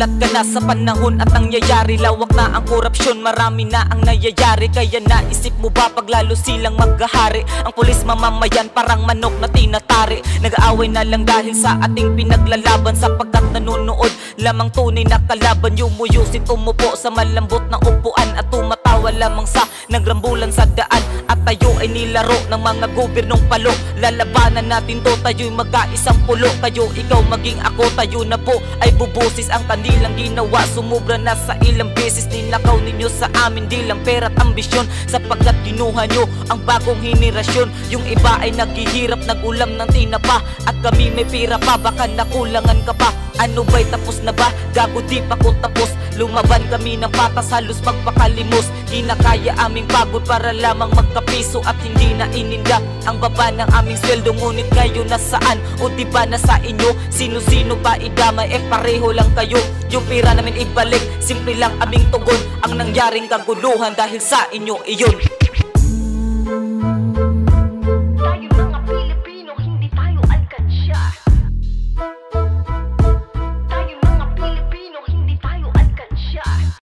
namulat ka na sa panahon at nangyayari. Lawak na ang korupsyon, marami na ang nangyayari. Kaya naisip mo ba paglalo silang maghahari? Ang pulis mamamayan parang manok na tinatari. Nag-aaway na lang dahil sa ating pinaglalaban, sapagkat nanonood lamang tunay na kalaban. Yumuyusin umupo sa malambot na upuan at tumatawa lamang sa nagrambulan sa daan. At tayo ay nilaro ng mga gobernong palo. Lalabanan natin to, tayo'y magkaisang pulo. Kayo, ikaw, maging ako, tayo na po ay bubusis. Ang kanilang ginawa sumubra na sa ilang beses. Ninakaw ninyo sa amin di lang pera at ambisyon, sapagkat kinuha nyo ang bagong henerasyon. Yung iba ay naghihirap, nagulam ng tinapa, at kami may pira pa, baka nakulangan ka pa. Ano ba'y tapos na ba? Gago, di pa ko tapos. Lumaban kami ng patas, halos magpakalimos. Kinakaya aming pagod para lamang magkapiso, at hindi na ininda ang baba ng aming sweldo. Ngunit ngayon nasaan? O diba nasa inyo? Sino-sino pa idamay? Pareho lang kayo. Yung pira namin ibalik, simple lang aming tugon. Ang nangyaring kaguluhan dahil sa inyo iyon.